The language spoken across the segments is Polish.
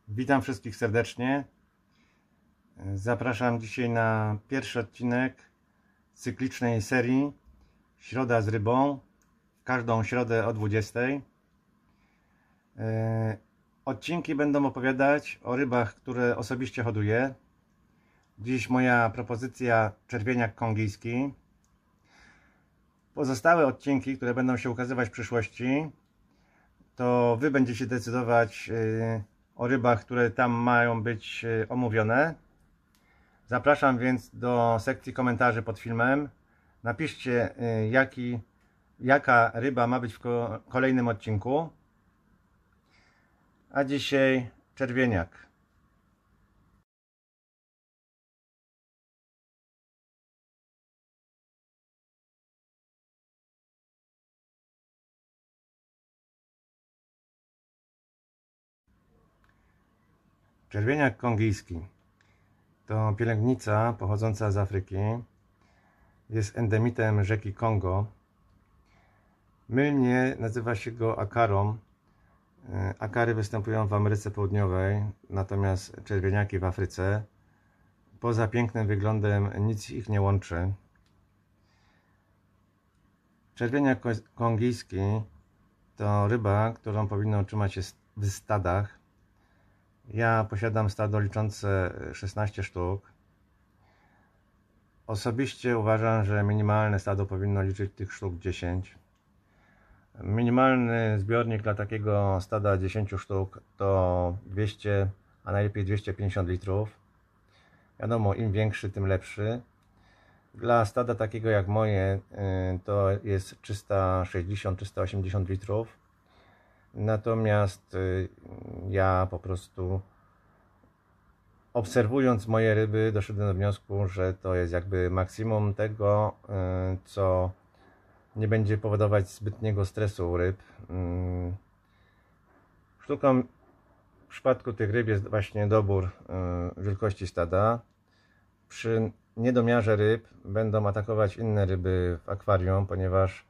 Witam wszystkich serdecznie. Zapraszam dzisiaj na pierwszy odcinek cyklicznej serii Środa z rybą. W każdą środę o 20. Odcinki będą opowiadać o rybach, które osobiście hoduję. Dziś moja propozycja czerwieniak kongijski. Pozostałe odcinki, które będą się ukazywać w przyszłości, to Wy będziecie decydować o rybach, które tam mają być omówione. Zapraszam więc do sekcji komentarzy pod filmem. Napiszcie, jaka ryba ma być w kolejnym odcinku. A dzisiaj czerwieniak. Czerwieniak kongijski to pielęgnica pochodząca z Afryki. Jest endemitem rzeki Kongo. Mylnie nazywa się go akarą. Akary występują w Ameryce Południowej, natomiast czerwieniaki w Afryce. Poza pięknym wyglądem nic ich nie łączy. Czerwieniak kongijski to ryba, którą powinno trzymać się w stadach. Ja posiadam stado liczące 16 sztuk. Osobiście uważam, że minimalne stado powinno liczyć tych sztuk 10. Minimalny zbiornik dla takiego stada 10 sztuk to 200, a najlepiej 250 litrów. Wiadomo, im większy, tym lepszy. Dla stada takiego jak moje to jest 360-380 litrów. Natomiast ja po prostu, obserwując moje ryby, doszedłem do wniosku, że to jest jakby maksimum tego, co nie będzie powodować zbytniego stresu u ryb. Sztuką w przypadku tych ryb jest właśnie dobór wielkości stada. Przy niedomiarze ryb będą atakować inne ryby w akwarium, ponieważ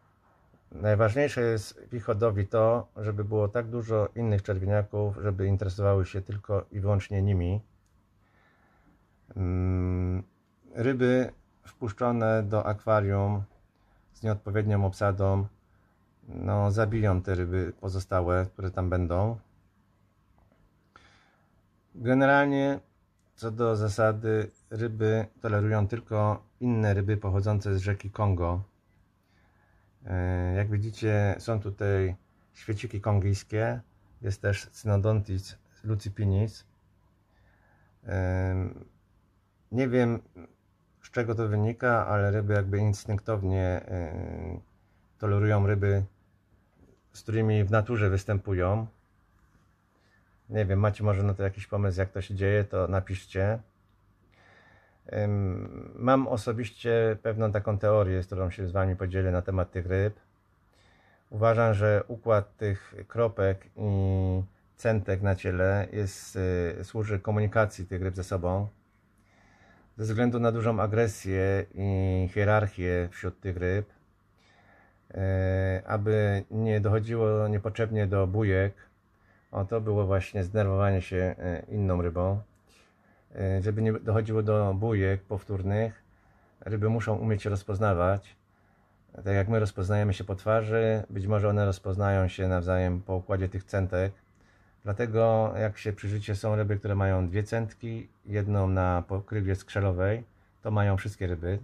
najważniejsze jest w ich hodowli to, żeby było tak dużo innych czerwieniaków, żeby interesowały się tylko i wyłącznie nimi. Ryby wpuszczone do akwarium z nieodpowiednią obsadą zabiją te ryby pozostałe, które tam będą. Generalnie co do zasady, ryby tolerują tylko inne ryby pochodzące z rzeki Kongo. Jak widzicie, są tutaj świeciki kongijskie, jest też Cynodontis lucipinis. Nie wiem, z czego to wynika, ale ryby jakby instynktownie tolerują ryby, z którymi w naturze występują. Nie wiem, macie może na to jakiś pomysł, jak to się dzieje, to napiszcie. Mam osobiście pewną taką teorię, z którą się z Wami podzielę na temat tych ryb. Uważam, że układ tych kropek i centek na ciele służy komunikacji tych ryb ze sobą. Ze względu na dużą agresję i hierarchię wśród tych ryb, aby nie dochodziło niepotrzebnie do bujek, to było właśnie zdenerwowanie się inną rybą. Żeby nie dochodziło do bujek powtórnych, ryby muszą umieć się rozpoznawać. Tak jak my rozpoznajemy się po twarzy, być może one rozpoznają się nawzajem po układzie tych centek. Dlatego jak się przyjrzycie, są ryby, które mają dwie centki, jedną na pokrywie skrzelowej. To mają wszystkie ryby.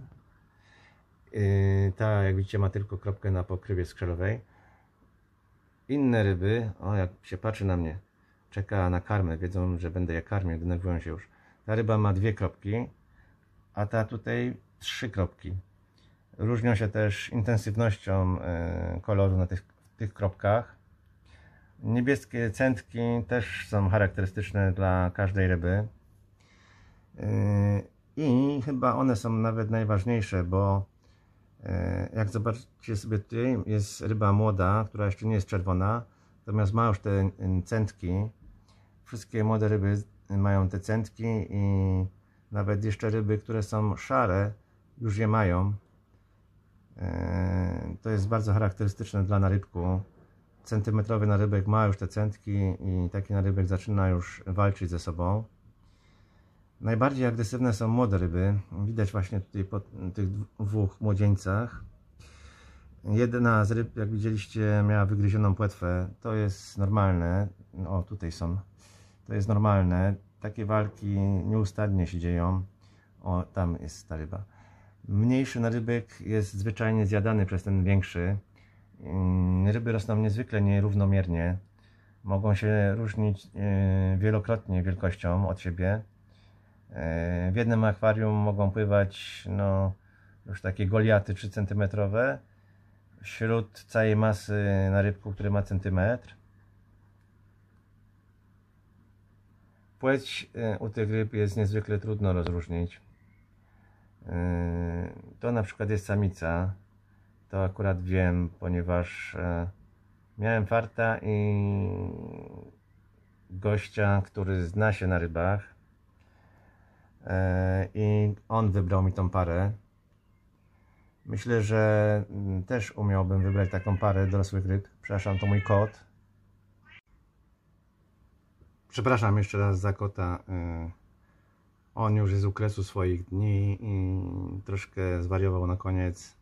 Ta, jak widzicie, ma tylko kropkę na pokrywie skrzelowej. Inne ryby, jak się patrzy na mnie, czeka na karmę, wiedzą, że będę je karmił, denerwują się już. Ta ryba ma dwie kropki, a ta tutaj 3 kropki. Różnią się też intensywnością koloru na tych kropkach. Niebieskie centki też są charakterystyczne dla każdej ryby. I chyba one są nawet najważniejsze, bo jak zobaczycie sobie, tutaj jest ryba młoda, która jeszcze nie jest czerwona, natomiast ma już te centki. Wszystkie młode ryby mają te centki i nawet jeszcze ryby, które są szare, już je mają. To jest bardzo charakterystyczne dla narybku. centymetrowy narybek ma już te centki i taki narybek zaczyna już walczyć ze sobą. Najbardziej agresywne są młode ryby. Widać właśnie tutaj po tych dwóch młodzieńcach. Jedna z ryb, jak widzieliście, miała wygryzioną płetwę. To jest normalne. O, tutaj są. To jest normalne. Takie walki nieustannie się dzieją. O, tam jest ta ryba. Mniejszy narybek jest zwyczajnie zjadany przez ten większy. Ryby rosną niezwykle nierównomiernie. Mogą się różnić wielokrotnie wielkością od siebie. W jednym akwarium mogą pływać już takie goliaty 3 cm wśród całej masy narybku, który ma centymetr. Płeć u tych ryb jest niezwykle trudno rozróżnić. To na przykład jest samica. To akurat wiem, ponieważ miałem farta i gościa, który zna się na rybach. I on wybrał mi tą parę. Myślę, że też umiałbym wybrać taką parę dorosłych ryb. Przepraszam, to mój kot. Przepraszam jeszcze raz za kota. On już jest u kresu swoich dni i troszkę zwariował na koniec.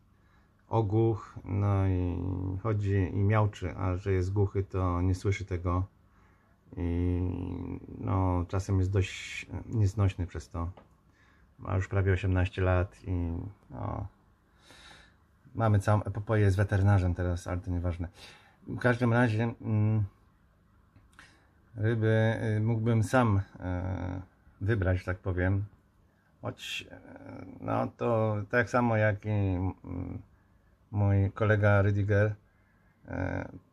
Ogłuch, no i chodzi i miauczy, a że jest głuchy, to nie słyszy tego. I czasem jest dość nieznośny przez to. Ma już prawie 18 lat i mamy całą epopeję z weterynarzem teraz, ale to nieważne. W każdym razie ryby mógłbym sam wybrać, tak powiem. Choć to tak samo jak i mój kolega Rydiger,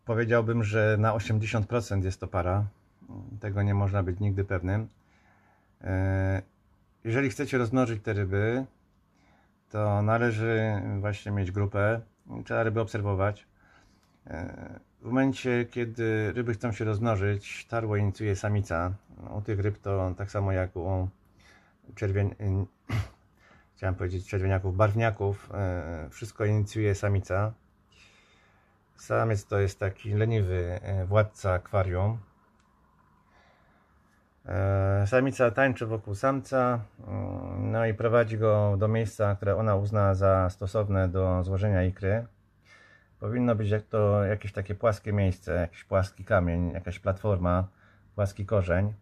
powiedziałbym, że na 80% jest to para. Tego nie można być nigdy pewnym. Jeżeli chcecie rozmnożyć te ryby, to należy właśnie mieć grupę. Trzeba ryby obserwować. W momencie, kiedy ryby chcą się rozmnożyć, tarło inicjuje samica. U tych ryb to tak samo jak u czerwieniaków, barwniaków, wszystko inicjuje samica. Samiec to jest taki leniwy władca akwarium. Samica tańczy wokół samca, no i prowadzi go do miejsca, które ona uzna za stosowne do złożenia ikry. Powinno być jakieś takie płaskie miejsce, jakiś płaski kamień, jakaś platforma, płaski korzeń.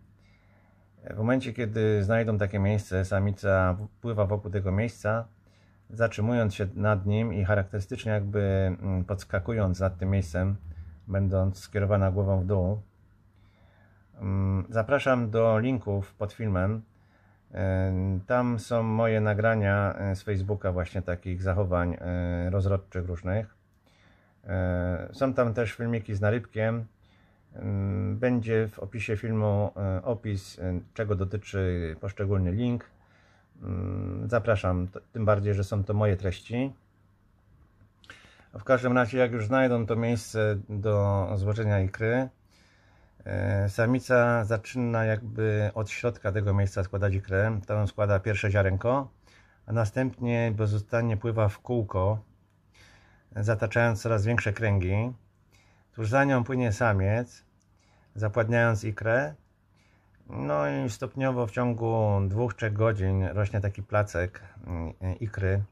W momencie, kiedy znajdą takie miejsce, samica pływa wokół tego miejsca, zatrzymując się nad nim i charakterystycznie jakby podskakując nad tym miejscem, będąc skierowana głową w dół. Zapraszam do linków pod filmem. Tam są moje nagrania z Facebooka właśnie takich zachowań rozrodczych różnych. Są tam też filmiki z narybkiem. Będzie w opisie filmu opis, czego dotyczy poszczególny link. Zapraszam, tym bardziej, że są to moje treści. W każdym razie, jak już znajdą to miejsce do złożenia ikry, samica zaczyna jakby od środka tego miejsca składać ikrę. Tam składa pierwsze ziarenko, a następnie bezustannie pływa w kółko, zataczając coraz większe kręgi. Tuż za nią płynie samiec, zapładniając ikrę. No i stopniowo w ciągu 2-3 godzin rośnie taki placek ikry.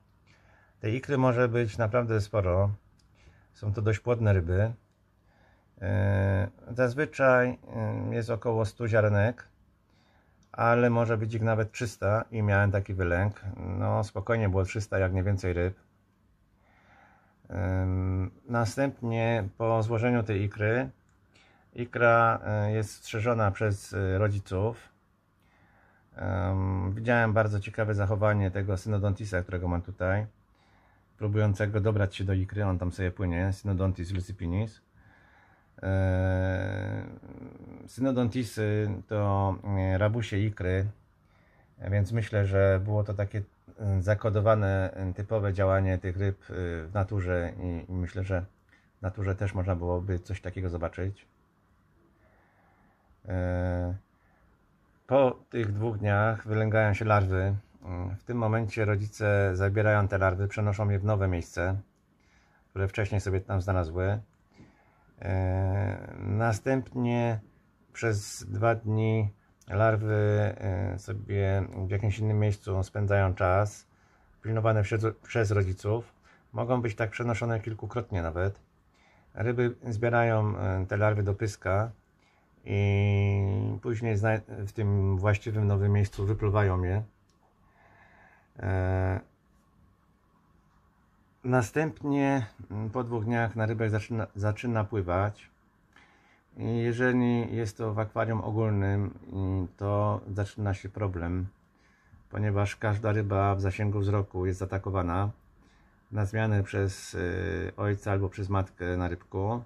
Tej ikry może być naprawdę sporo. Są to dość płodne ryby. Zazwyczaj jest około 100 ziarenek, ale może być ich nawet 300 i miałem taki wylęk. No spokojnie było 300, jak nie więcej ryb. Następnie po złożeniu tej ikry, ikra jest strzeżona przez rodziców. Widziałem bardzo ciekawe zachowanie tego Synodontisa, którego mam tutaj, próbującego dobrać się do ikry. On tam sobie płynie, Synodontis lucipinis. Synodontisy to rabusie ikry, więc myślę, że było to takie zakodowane, typowe działanie tych ryb w naturze i myślę, że w naturze też można byłoby coś takiego zobaczyć. Po tych 2 dniach wylęgają się larwy. W tym momencie rodzice zabierają te larwy, przenoszą je w nowe miejsce, które wcześniej sobie tam znalazły. Następnie przez 2 dni larwy sobie w jakimś innym miejscu spędzają czas, pilnowane przez rodziców. Mogą być tak przenoszone kilkukrotnie nawet. Ryby zbierają te larwy do pyska i później w tym właściwym nowym miejscu wypluwają je. Następnie po 2 dniach narybek zaczyna pływać. I jeżeli jest to w akwarium ogólnym, to zaczyna się problem, ponieważ każda ryba w zasięgu wzroku jest zaatakowana na zmianę przez ojca albo przez matkę na rybku.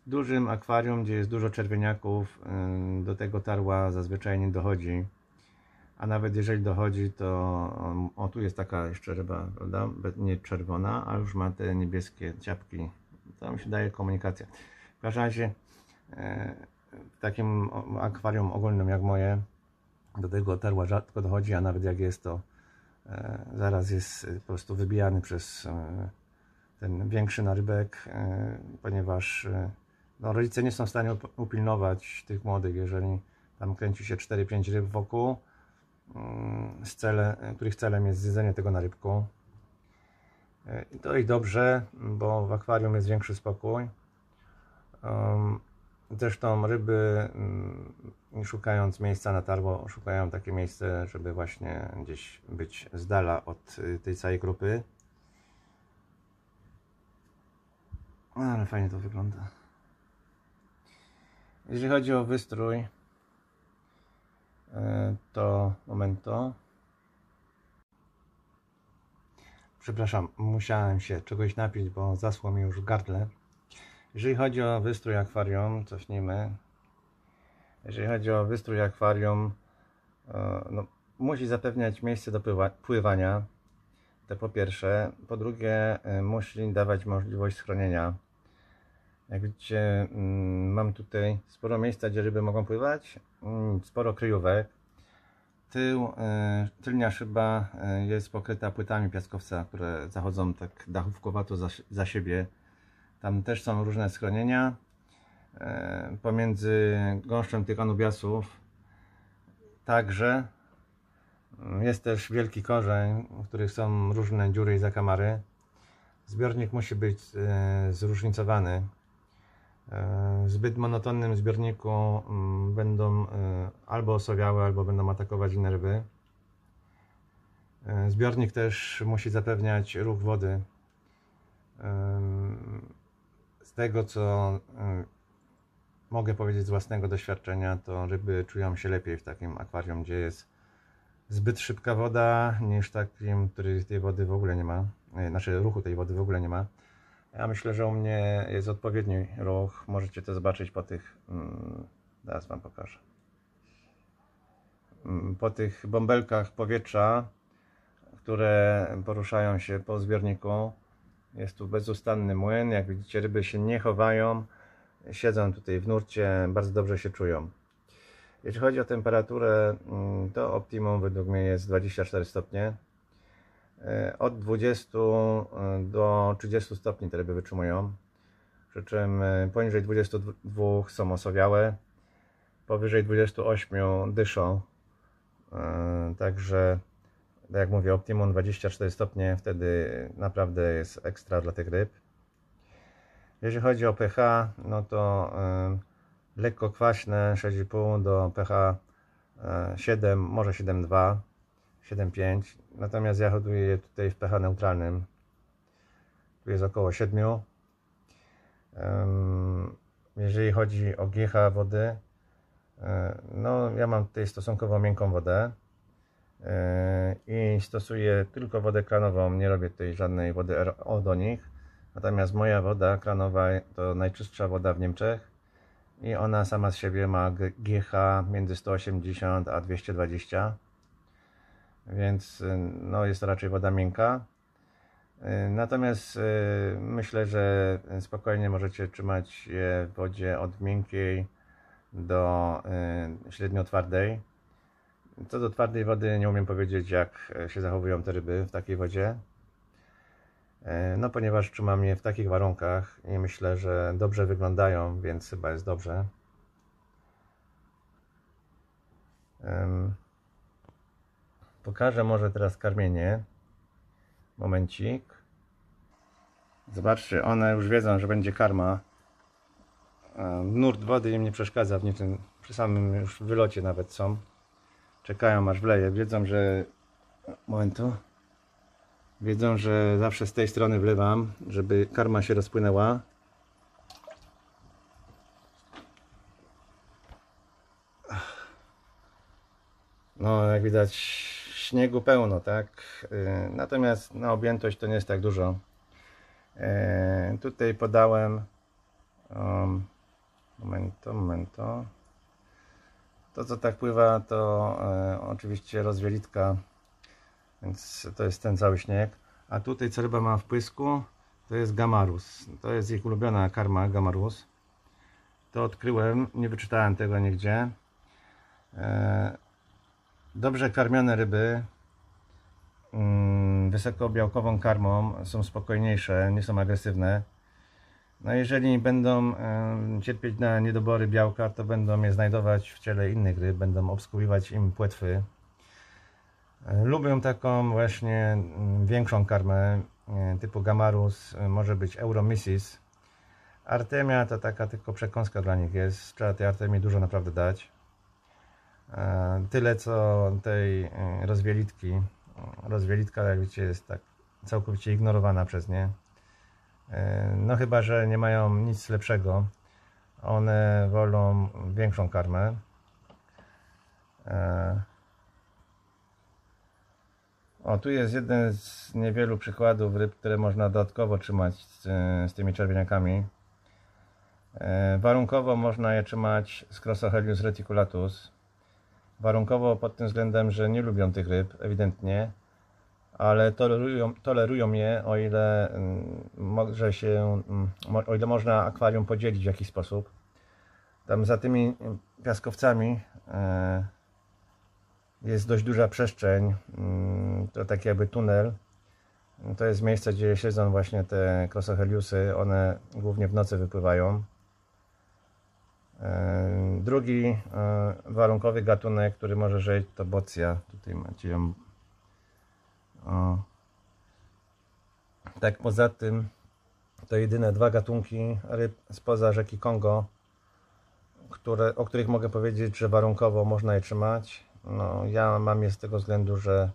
W dużym akwarium, gdzie jest dużo czerwieniaków, do tego tarła zazwyczaj nie dochodzi. A nawet jeżeli dochodzi, to tu jest taka jeszcze ryba, prawda? Nie czerwona, a już ma te niebieskie ciapki. To mi się daje komunikacja. W każdym razie w takim akwarium ogólnym jak moje, do tego tarła rzadko dochodzi, a nawet jak jest, to zaraz jest po prostu wybijany przez ten większy narybek, ponieważ no, rodzice nie są w stanie upilnować tych młodych, jeżeli tam kręci się 4-5 ryb wokół, których celem jest zjedzenie tego narybku. To i dobrze, bo w akwarium jest większy spokój. Zresztą ryby, szukając miejsca na tarło, szukają takie miejsce, żeby właśnie gdzieś być z dala od tej całej grupy. Ale fajnie to wygląda. Jeżeli chodzi o wystrój, to momento. Przepraszam, musiałem się czegoś napić, bo zaschło mi już w gardle. Jeżeli chodzi o wystrój akwarium, cofnijmy. Jeżeli chodzi o wystrój akwarium, no, musi zapewniać miejsce do pływania. To po pierwsze. Po drugie, musi dawać możliwość schronienia. Jak widzicie, mam tutaj sporo miejsca, gdzie ryby mogą pływać, sporo kryjówek. Tylnia szyba jest pokryta płytami piaskowca, które zachodzą tak dachówkowato za siebie. Tam też są różne schronienia. Pomiędzy gąszczem tych anubiasów także jest też wielki korzeń, w których są różne dziury i zakamary. Zbiornik musi być zróżnicowany. W zbyt monotonnym zbiorniku będą albo osowiałe, albo będą atakować inne ryby. Zbiornik też musi zapewniać ruch wody. Z tego, co mogę powiedzieć z własnego doświadczenia, to ryby czują się lepiej w takim akwarium, gdzie jest zbyt szybka woda, niż takim, który tej wody w ogóle nie ma. Znaczy ruchu tej wody w ogóle nie ma. Ja myślę, że u mnie jest odpowiedni ruch. Możecie to zobaczyć po tych, zaraz wam pokażę, po tych bąbelkach powietrza, które poruszają się po zbiorniku. Jest tu bezustanny młyn. Jak widzicie, ryby się nie chowają, siedzą tutaj w nurcie, bardzo dobrze się czują. Jeśli chodzi o temperaturę, to optimum według mnie jest 24 stopnie. Od 20 do 30 stopni te ryby wytrzymują. Przy czym poniżej 22 są osowiałe, powyżej 28 dyszą. Także, tak jak mówię, optimum 24 stopnie, wtedy naprawdę jest ekstra dla tych ryb. Jeśli chodzi o pH, no to lekko kwaśne 6,5 do pH 7, może 7,2, 7,5. Natomiast ja hoduję je tutaj w pH neutralnym. Tu jest około 7. Jeżeli chodzi o GH wody, no ja mam tutaj stosunkowo miękką wodę i stosuję tylko wodę kranową, nie robię tutaj żadnej wody RO do nich. Natomiast moja woda kranowa to najczystsza woda w Niemczech i ona sama z siebie ma GH między 180 a 220, więc no, jest to raczej woda miękka. Natomiast myślę, że spokojnie możecie trzymać je w wodzie od miękkiej do średnio twardej. Co do twardej wody, nie umiem powiedzieć, jak się zachowują te ryby w takiej wodzie. No ponieważ trzymam je w takich warunkach i myślę, że dobrze wyglądają, więc chyba jest dobrze. Pokażę może teraz karmienie. Momencik. Zobaczcie, one już wiedzą, że będzie karma. Nurt wody im nie przeszkadza w niczym. Przy samym już wylocie nawet są. Czekają aż wleje. Wiedzą, że... Momentu. Wiedzą, że zawsze z tej strony wlewam, żeby karma się rozpłynęła. No, jak widać, śniegu pełno, tak? Natomiast na objętość to nie jest tak dużo. Tutaj podałem momento. To, co tak pływa, to oczywiście rozwielitka, więc to jest ten cały śnieg. A tutaj, co ryba ma w płysku, to jest gamarus. To jest ich ulubiona karma, gamarus. To odkryłem, nie wyczytałem tego nigdzie. Dobrze karmione ryby wysokobiałkową karmą są spokojniejsze, nie są agresywne. No jeżeli będą cierpieć na niedobory białka, to będą je znajdować w ciele innych ryb, będą obsługiwać im płetwy. Lubią taką właśnie większą karmę typu gamarus, może być euromysis. Artemia to taka tylko przekąska dla nich jest, trzeba tej artemii dużo naprawdę dać. Tyle co tej rozwielitki. Rozwielitka, jak widzicie, jest tak całkowicie ignorowana przez nie. No chyba, że nie mają nic lepszego. One wolą większą karmę. O, tu jest jeden z niewielu przykładów ryb, które można dodatkowo trzymać z tymi czerwieniakami. Warunkowo można je trzymać z Crossohelius reticulatus. Warunkowo pod tym względem, że nie lubią tych ryb, ewidentnie, ale tolerują je, o ile można akwarium podzielić w jakiś sposób. Tam za tymi piaskowcami jest dość duża przestrzeń, to tak jakby tunel. To jest miejsce, gdzie siedzą właśnie te Crossoheliusy, one głównie w nocy wypływają. Drugi warunkowy gatunek, który może żyć, to bocja. Tutaj macie ją. O. Tak, poza tym to jedyne dwa gatunki ryb spoza rzeki Kongo, o których mogę powiedzieć, że warunkowo można je trzymać. No, ja mam je z tego względu, że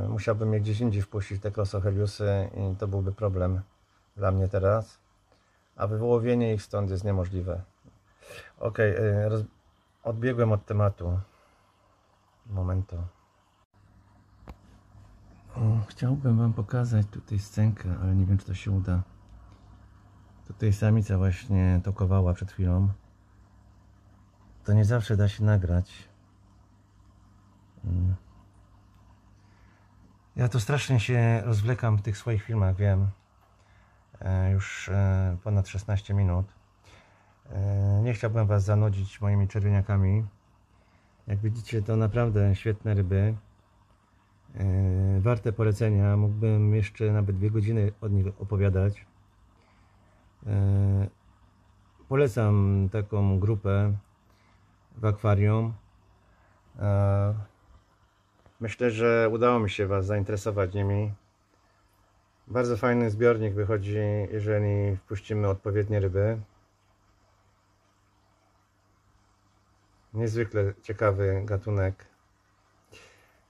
musiałbym je gdzieś indziej wpuścić, te Crossoheliusy, i to byłby problem dla mnie teraz. A wyłowienie ich stąd jest niemożliwe. Ok, odbiegłem od tematu. Momento. Chciałbym Wam pokazać tutaj scenkę, ale nie wiem, czy to się uda. Tutaj samica właśnie tokowała przed chwilą. To nie zawsze da się nagrać. Ja to strasznie się rozwlekam w tych swoich filmach, wiem. Już ponad 16 minut. Nie chciałbym Was zanudzić moimi czerwieniakami. Jak widzicie, to naprawdę świetne ryby. Warte polecenia. Mógłbym jeszcze nawet 2 godziny od nich opowiadać. Polecam taką grupę w akwarium. Myślę, że udało mi się Was zainteresować nimi. Bardzo fajny zbiornik wychodzi, jeżeli wpuścimy odpowiednie ryby. Niezwykle ciekawy gatunek.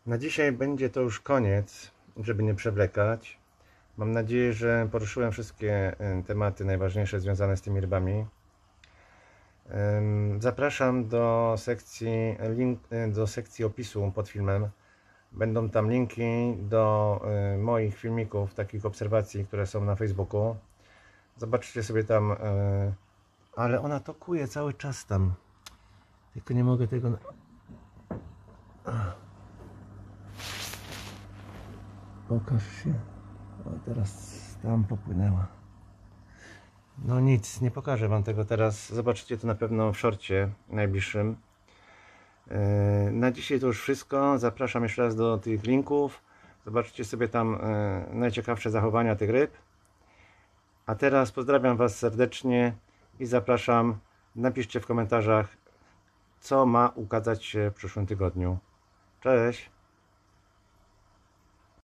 Na dzisiaj będzie to już koniec, żeby nie przewlekać. Mam nadzieję, że poruszyłem wszystkie tematy najważniejsze związane z tymi rybami. Zapraszam do sekcji opisu pod filmem. Będą tam linki do moich filmików, takich obserwacji, które są na Facebooku. Zobaczcie sobie tam. Ale ona tokuje cały czas tam. Tylko nie mogę tego... Pokaż się. O, teraz tam popłynęła. No nic, nie pokażę Wam tego teraz. Zobaczycie to na pewno w shorcie najbliższym. Na dzisiaj to już wszystko. Zapraszam jeszcze raz do tych linków. Zobaczcie sobie tam najciekawsze zachowania tych ryb. A teraz pozdrawiam Was serdecznie i zapraszam. Napiszcie w komentarzach, co ma ukazać się w przyszłym tygodniu. Cześć!